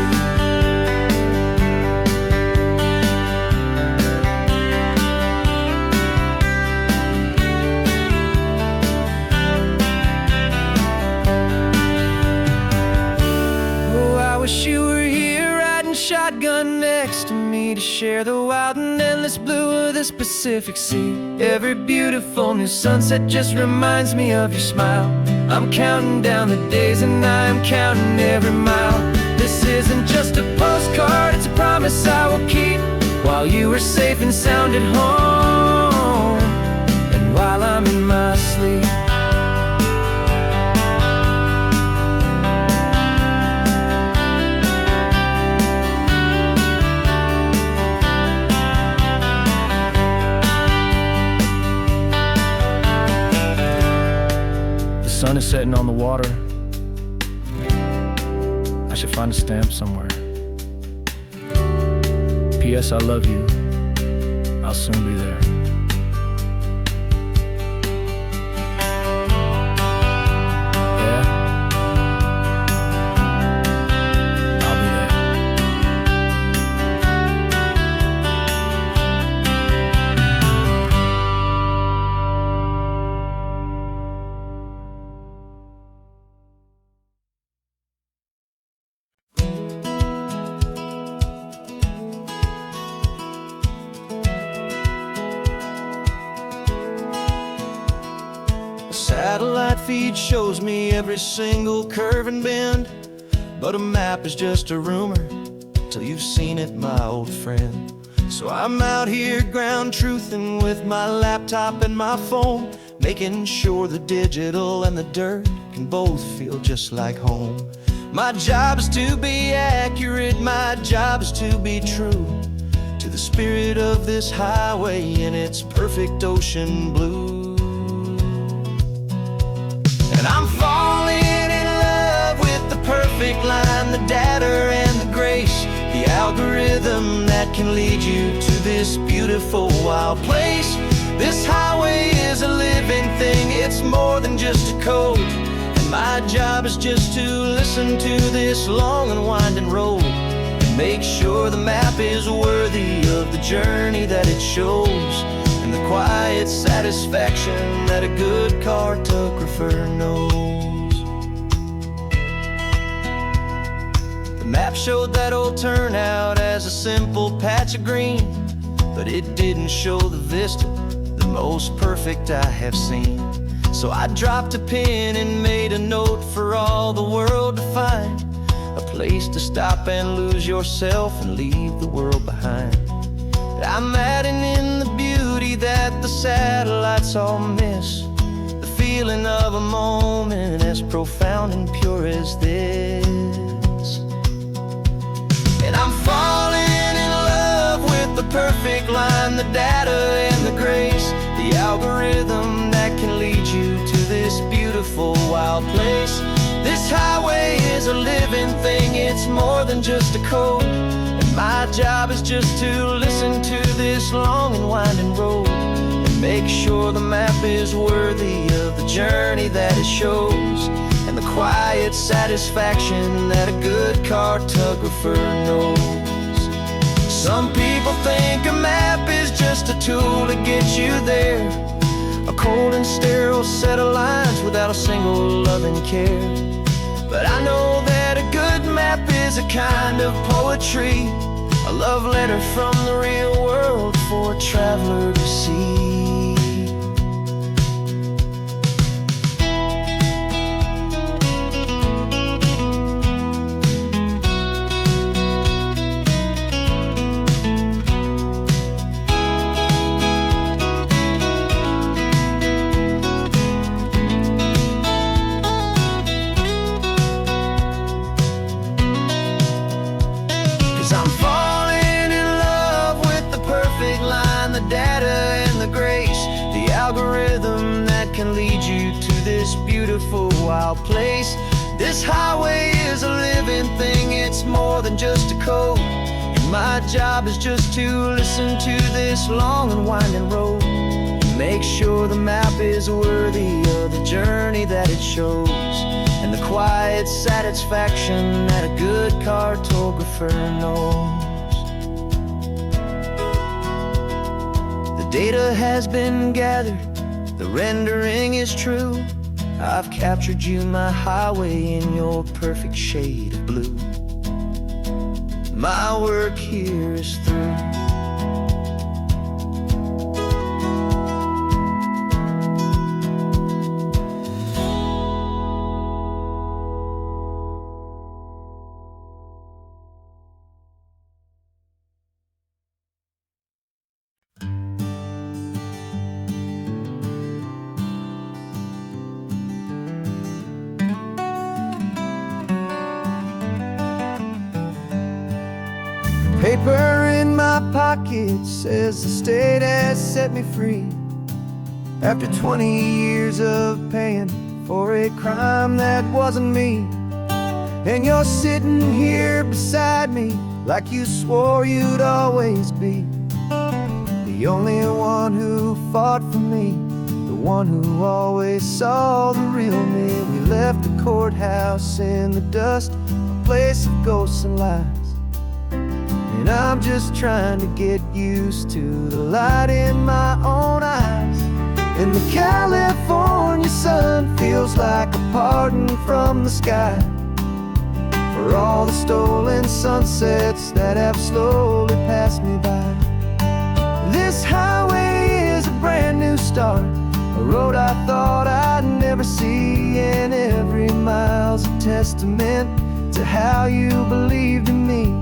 Oh, I wish you were here riding shotgun next to me, to share the wild and endless blue of this Pacific Sea. Every beautiful new sunset just reminds me of your smile. I'm counting down the days and I'm counting every mile. This isn't just a postcard, it's a promise I will keep, while you are safe and sound at home, and while I'm in my sleep. The sun is setting on the water. I should find a stamp somewhere. P.S. I love you. I'll soon be there. Yeah? I'll be there. Satellite feed shows me every single curve and bend, but a map is just a rumor till you've seen it, my old friend. So I'm out here ground truthing with my laptop and my phone, making sure the digital and the dirt can both feel just like home. My job is to be accurate, my job is to be true to the spirit of this highway in its perfect ocean blue. And I'm falling in love with the perfect line, the data and the grace, the algorithm that can lead you to this beautiful wild place. This highway is a living thing, it's more than just a code, and my job is just to listen to this long and winding road and make sure the map is worthy of the journey that it shows, and the quiet satisfaction that a good cartographer knows. The map showed that old turnout as a simple patch of green, but it didn't show the vista, the most perfect I have seen. So I dropped a pen and made a note for all the world to find, a place to stop and lose yourself and leave the world behind. I'm adding in the beauty that the satellites all miss, the feeling of a moment as profound and pure as this. And I'm falling in love with the perfect line, the data and the grace, the algorithm that can lead you to this beautiful wild place. This highway is a living thing, it's more than just a code. And my job is just to listen to this long and winding road, and make sure the map is worthy of the journey that it shows, and the quiet satisfaction that a good cartographer knows. Some people think a map is just a tool to get you there, a cold and sterile set of lines without a single loving care. But I know that a good map is a kind of poetry, a love letter from the real world for a traveler to see. 'Cause I'm falling in love with the perfect line, the data and the grace, the algorithm that can lead you to this beautiful wild place. This highway is a living thing, it's more than just a code. And my job is just to listen to this long and winding road, and make sure the map is worthy of the journey that it shows, and the quiet satisfaction that a good cartographer knows. The data has been gathered, the rendering is true. I've captured you, my highway, in your perfect shade of blue. My work here is through. Paper in my pocket says the state has set me free, after 20 years of paying for a crime that wasn't me. And you're sitting here beside me like you swore you'd always be, the only one who fought for me, the one who always saw the real me. We left the courthouse in the dust, a place of ghosts and lies. And I'm just trying to get used to the light in my own eyes. And the California sun feels like a pardon from the sky for all the stolen sunsets that have slowly passed me by. This highway is a brand new start, a road I thought I'd never see, and every mile's a testament to how you believed in me.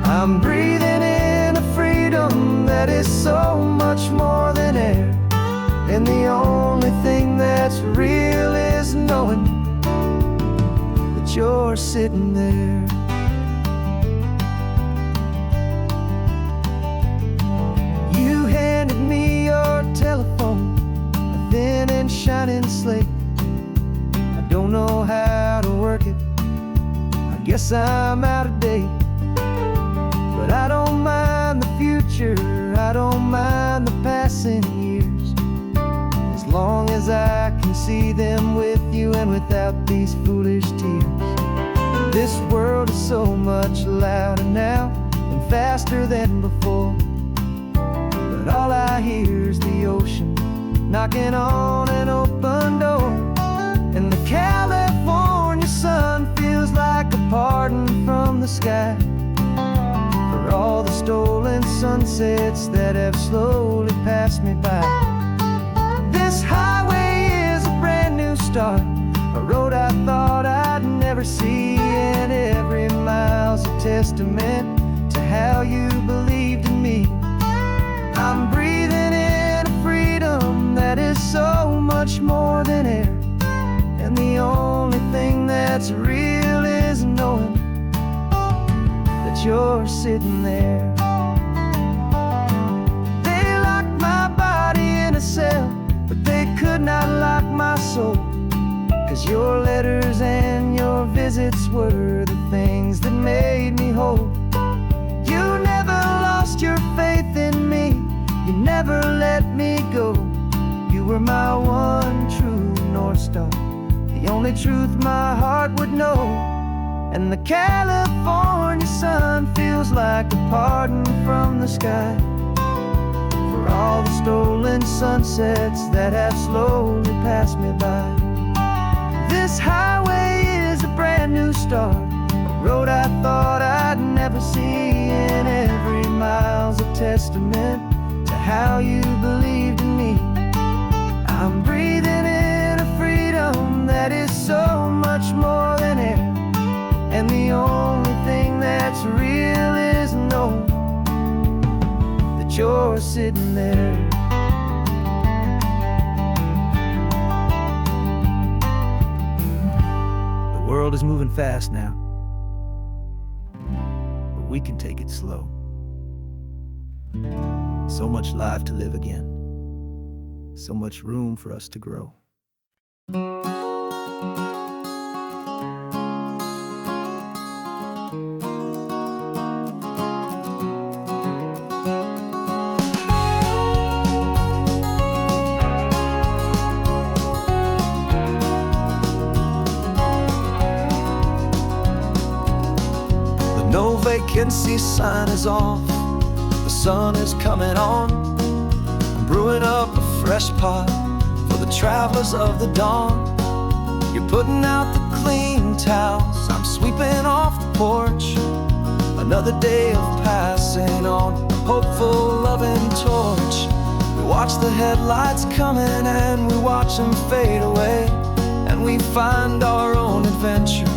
I'm breathing in a freedom that is so much more than air, and the only thing that's real is knowing that you're sitting there. You handed me your telephone, a thin and shining slate. I don't know how to work it, I guess I'm out of date. But I don't mind the future, I don't mind the passing years, as long as I can see them with you and without these foolish tears. This world is so much louder now and faster than before, but all I hear is the ocean knocking on an open door. And the California sun feels like a pardon from the sky for all the stolen sunsets that have slowly passed me by. This highway start, a road I thought I'd never see, and every mile's a testament to how you believed in me. I'm breathing in a freedom that is so much more than air, and the only thing that's real is knowing that you're sitting there. They locked my body in a cell, but they could not lock my soul, 'cause your letters and your visits were the things that made me whole. You never lost your faith in me, you never let me go. You were my one true North Star, the only truth my heart would know. And the California sun feels like a pardon from the sky for all the stolen sunsets that have slowly passed me by. This highway is a brand new start, a road I thought I'd never see, and every mile's a testament to how you believed in me. I'm breathing in a freedom that is so much more than air, and the only thing that's real is knowing that you're sitting there. The world is moving fast now, but we can take it slow. So much life to live again, so much room for us to grow. The no vacancy sign is off, the sun is coming on. I'm brewing up a fresh pot for the travelers of the dawn. You're putting out the clean towels, I'm sweeping off the porch. Another day of passing on a hopeful, loving torch. We watch the headlights coming and we watch them fade away, and we find our own adventure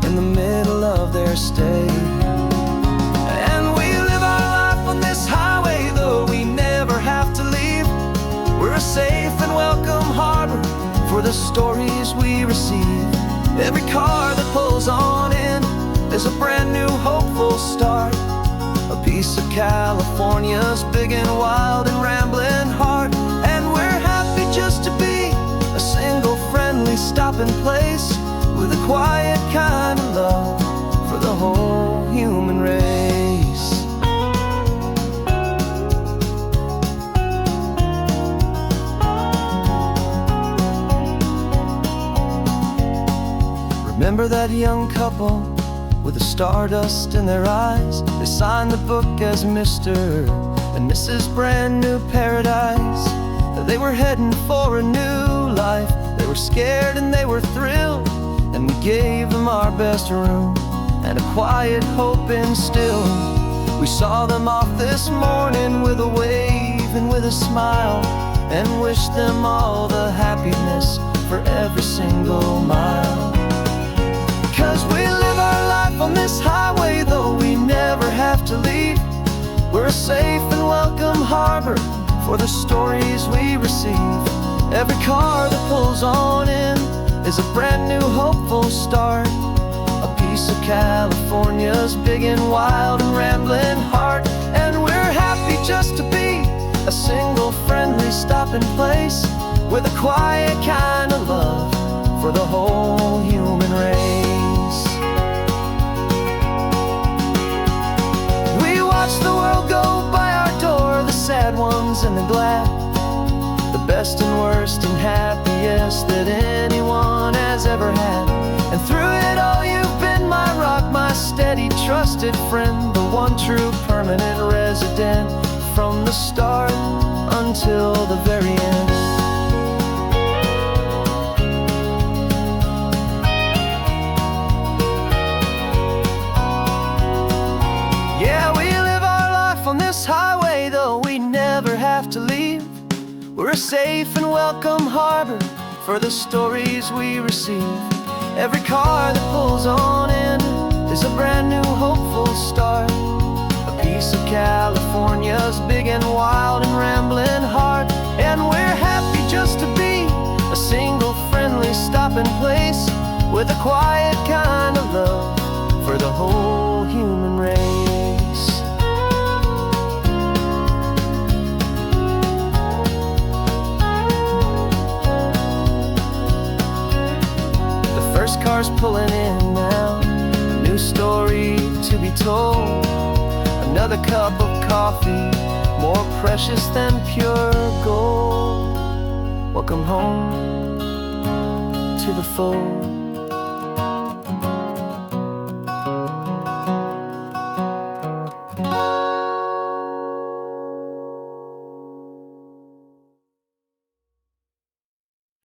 in the middle of their stay. And we live our life on this highway, though we never have to leave. We're a safe and welcome harbor for the stories we receive. Every car that pulls on in is a brand new hopeful start, a piece of California's big and wild and rambling heart. And we're happy just to be a single friendly stopping place, with a quiet kind of love for the whole human race. Remember that young couple with the stardust in their eyes? They signed the book as Mr. and Mrs. Brand New Paradise. They were heading for a new life. They were scared and they were thrilled, and we gave them our best room and a quiet hope instilled. We saw them off this morning with a wave and with a smile, and wished them all the happiness for every single mile. 'Cause we live our life on this highway, though we never have to leave. We're a safe and welcome harbor for the stories we receive. Every car that pulls on in is a brand new hopeful start, a piece of California's big and wild and rambling heart. And we're happy just to be a single friendly stopping place, with a quiet kind of love for the whole human race. We watch the world go by our door, the sad ones and the glad, the best and worst and happiest that anyone has ever had. And through it all you've been my rock, my steady trusted friend, the one true permanent resident, from the start until the very end. Yeah, we live our life on this highway, though we never have to leave. We're a safe and welcome harbor for the stories we receive. Every car that pulls on in is a brand new hopeful start, a piece of California's big and wild and rambling heart. And we're happy just to be a single friendly stopping place with a quiet kind of love for the whole human race. The first car's pulling in now, a new story to be told. Another cup of coffee, more precious than pure gold. Welcome home to the fold.